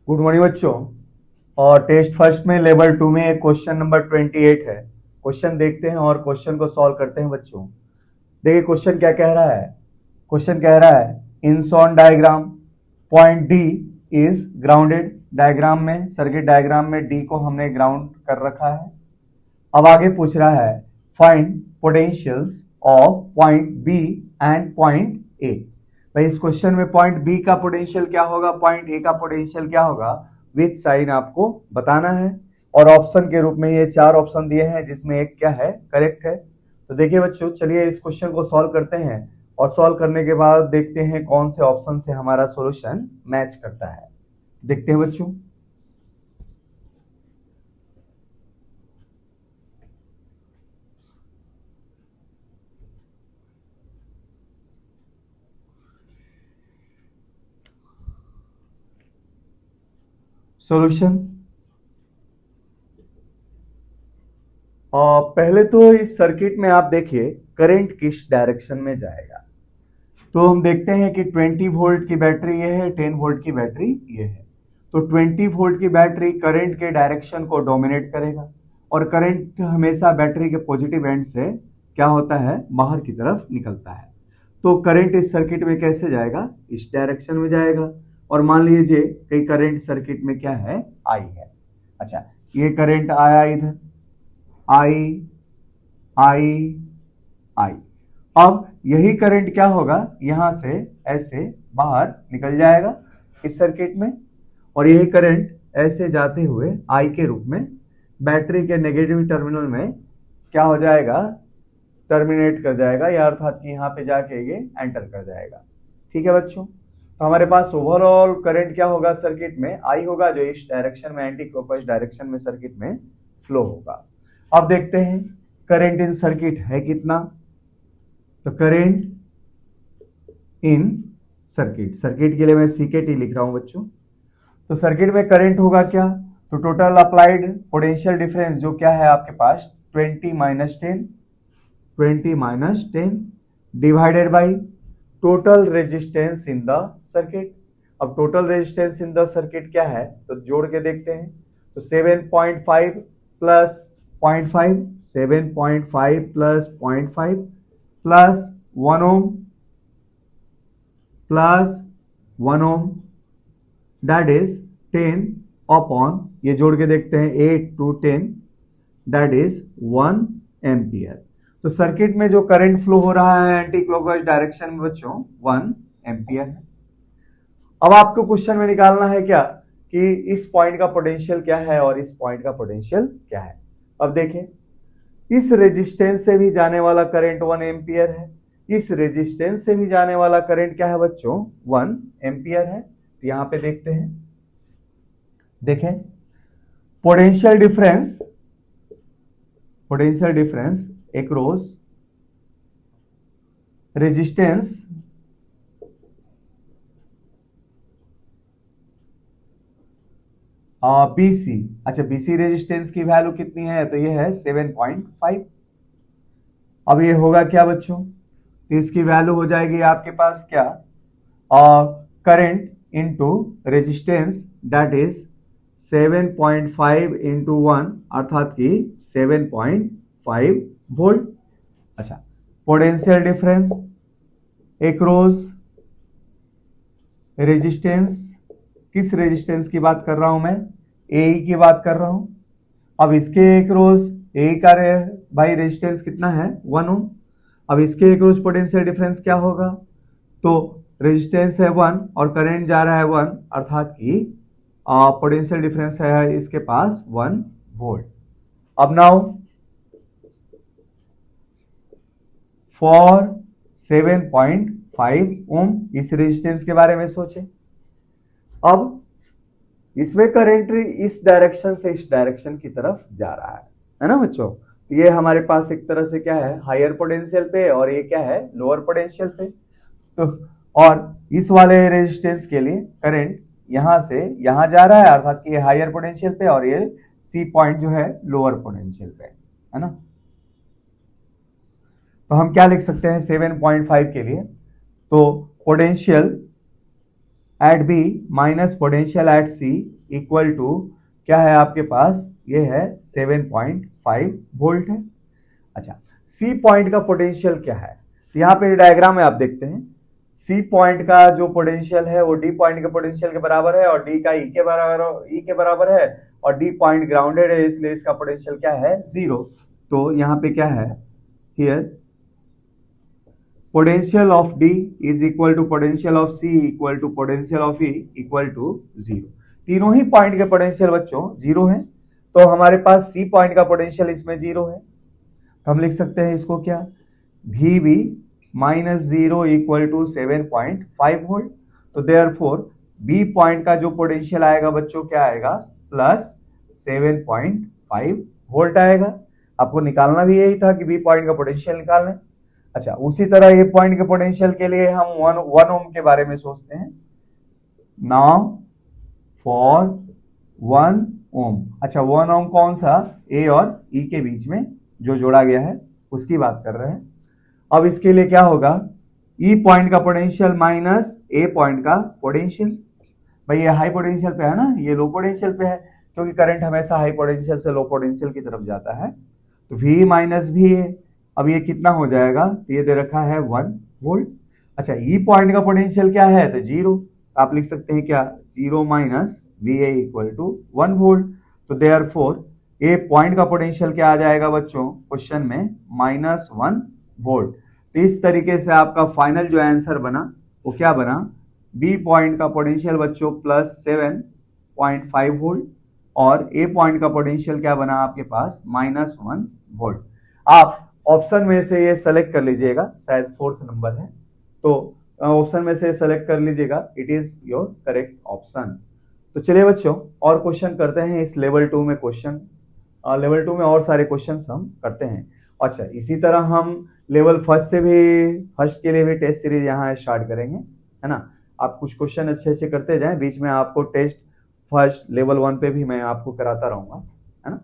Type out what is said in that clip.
Good morning बच्चों। और test first में लेवल 2 में एक क्वेश्चन नंबर 28 है। क्वेश्चन देखते हैं और क्वेश्चन को सॉल्व करते हैं बच्चों। देखिए क्वेश्चन क्या कह रहा है। क्वेश्चन कह रहा है in shown diagram point D is grounded. Diagram में, सर्किट डायग्राम में डी को हमने ग्राउंड कर रखा है। अब आगे पूछ रहा है find potentials of point B and point A. भाई इस क्वेश्चन में पॉइंट बी का पोटेंशियल क्या होगा, पॉइंट ए का पोटेंशियल क्या होगा, विथ साइन आपको बताना है। और ऑप्शन के रूप में ये 4 ऑप्शन दिए हैं जिसमें एक क्या है, करेक्ट है। तो देखिए बच्चों, चलिए इस क्वेश्चन को सॉल्व करते हैं और सॉल्व करने के बाद देखते हैं कौन से ऑप्शन से हमारा सॉल्यूशन मैच करता है। देखते हैं बच्चों। सॉल्यूशन, पहले तो इस सर्किट में आप देखिए करंट किस डायरेक्शन में जाएगा। तो हम देखते हैं कि 20 वोल्ट की बैटरी ये है, 10 वोल्ट की बैटरी ये है। तो 20 वोल्ट की बैटरी करंट के डायरेक्शन को डोमिनेट करेगा और करंट हमेशा बैटरी के पॉजिटिव एंड से क्या होता है, बाहर की तरफ निकलता है। तो करंट इस सर्किट में कैसे जाएगा, इस डायरेक्शन में जाएगा। और मान लीजिए कि करंट सर्किट में क्या है, आई है। अच्छा, ये करंट आया इधर, आई आई आई। अब यही करंट क्या होगा, यहां से ऐसे बाहर निकल जाएगा इस सर्किट में। और यही करंट ऐसे जाते हुए आई के रूप में बैटरी के नेगेटिव टर्मिनल में क्या हो जाएगा, टर्मिनेट कर जाएगा, या अर्थात कि यहाँ पे जाके ये एंटर कर जाएगा। ठीक है बच्चों। तो हमारे पास ओवरऑल करंट क्या होगा सर्किट में, आई होगा, जो इस डायरेक्शन में, एंटी क्लॉकवाइज डायरेक्शन में सर्किट में फ्लो होगा। अब देखते हैं करंट इन सर्किट है कितना। तो करंट इन सर्किट, सर्किट के लिए मैं सीकेटी लिख रहा हूं बच्चों। तो सर्किट में करंट होगा क्या, तो टोटल अप्लाइड पोटेंशियल डिफरेंस जो क्या है आपके पास 20 - 10 divided by total resistance in the circuit. अब total resistance in the circuit क्या है, तो जोड़ के देखते हैं। तो 7.5 plus 0.5, 7.5 plus 0.5 plus 1 ohm plus 1 ohm, that is 10 upon, ये जोड़ के देखते हैं 8 to 10, दैट इज 1 एम्पियर। तो सर्किट में जो करंट फ्लो हो रहा है एंटी क्लॉकवाइज डायरेक्शन में बच्चों 1 एम्पियर है। अब आपको क्वेश्चन में निकालना है क्या, कि इस पॉइंट का पोटेंशियल क्या है और इस पॉइंट का पोटेंशियल क्या है। अब देखें, इस रेजिस्टेंस से भी जाने वाला करंट 1 एम्पियर है, इस रेजिस्टेंस से भी जाने वाला करंट क्या है बच्चों, 1 एम्पियर है। तो यहां पे देखते हैं, देखें potential difference, potential difference across resistance BC. अच्छा, बीसी रेजिस्टेंस की वैल्यू कितनी है, तो ये है 7.5। अब ये होगा क्या बच्चों, तो इसकी वैल्यू हो जाएगी आपके पास क्या, current into resistance, that is 7.5 into 1, अर्थात कि 7.5 वोल्ट। अच्छा, पोटेंशियल डिफरेंस अक्रॉस रेजिस्टेंस, किस रेजिस्टेंस की बात कर रहा हूं मैं, ए की बात कर रहा हूं। अब इसके अक्रॉस ए का भाई रेजिस्टेंस कितना है, 1 ओम। अब इसके अक्रॉस पोटेंशियल डिफरेंस क्या होगा, तो रेजिस्टेंस है 1 और करंट जा रहा है 1, अर्थात कि पोटेंशियल डिफरेंस है इसके पास 1 वोल्ट। अब नाउ फॉर 7.5 ओम इस रेजिस्टेंस के बारे में सोचें। अब इसमें करंट इस डायरेक्शन से इस डायरेक्शन की तरफ जा रहा है ना बच्चों। ये हमारे पास एक तरह से क्या है, हायर पोटेंशियल पे, और ये क्या है, लोअर पोटेंशियल पे। तो और इस वाले रेजिस्टेंस के लिए करंट यहां से यहां जा रहा है, अर्थात कि ये हायर पोटेंशियल पे, और ये सी पॉइंट जो है लोअर पोटेंशियल पे है ना। तो हम क्या लिख सकते हैं 7.5 के लिए, तो potential at B minus potential at C equal to क्या है आपके पास, ये है 7.5 वोल्ट है। अच्छा, सी पॉइंट का पोटेंशियल क्या है, तो यहाँ पे डायग्राम में आप देखते हैं सी पॉइंट का जो पोटेंशियल है वो डी पॉइंट के पोटेंशियल के बराबर है, और डी का ई के बराबर है, और डी पॉइंट ग्राउंडेड है, इसलिए इसका पोटेंशियल क्या है, 0। तो यहाँ पे क्या है, here potential of D is equal to potential of C equal to potential of E equal to 0। तीनों ही पॉइंट के पोटेंशियल बच्चों 0 है, तो हमारे पास सी पॉइंट का पोटेंशियल इसमें 0 है, तो हम लिख सकते हैं इसको क्या, V B minus 0 equal to 7.5 volt. तो देयरफॉर बी पॉइंट का जो पोटेंशियल आएगा बच्चों क्या आएगा, प्लस 7.5 वोल्ट आएगा। आपको निकालना भी यही था कि बी पॉइंट का पोटेंशियल निकालना है। अच्छा, उसी तरह ए पॉइंट के पोटेंशियल के लिए हम 1 ओम के बारे में सोचते हैं। नाउ फॉर 1 ओम, अच्छा 1 ओम कौन सा, ए और ई के बीच में जो जोड़ा गया है उसकी बात कर रहे हैं। अब इसके लिए क्या होगा, ई पॉइंट का पोटेंशियल माइनस ए पॉइंट का पोटेंशियल। भाई ये हाई पोटेंशियल पे है ना, ये लो पोटेंशियल पे है, क्योंकि करंट हमेशा हाई पोटेंशियल से लो पोटेंशियल की तरफ जाता है। तो V माइनस भी है, अब ये कितना हो जाएगा, ये दे रखा है 1 वोल्ट। अच्छा, ई पॉइंट का पोटेंशियल क्या है, तो 0, आप लिख सकते हैं क्या, 0 minus VA equal to 1 volt. तो देयरफॉर ए पॉइंट का पोटेंशियल क्या आ जाएगा बच्चों क्वेश्चन में, -1 वोल्ट। तो इस तरीके से आपका फाइनल जो आंसर बना वो क्या बना, बी पॉइंट का पोटेंशियल बच्चों प्लस 7.5 वोल्ट, और ए पॉइंट का पोटेंशियल क्या बना आपके पास, -1 वोल्ट। आप ऑप्शन में से ये सेलेक्ट कर लीजिएगा, शायद 4th नंबर है, तो ऑप्शन में से सेलेक्ट कर लीजिएगा, it is your correct option. तो चलिए बच्चों और क्वेश्चन करते हैं इस लेवल 2 में। क्वेश्चन लेवल 2 में और सारे क्वेश्चन हम करते हैं। अच्छा, इसी तरह हम लेवल फर्स्ट के लिए भी टेस्ट सीरीज यहाँ स्टार्ट करेंगे, है ना। आप कुछ क्वेश्चन अच्छे अच्छे करते जाएं, बीच में आपको टेस्ट फर्स्ट लेवल 1 पे भी मैं आपको कराता रहूंगा, है ना।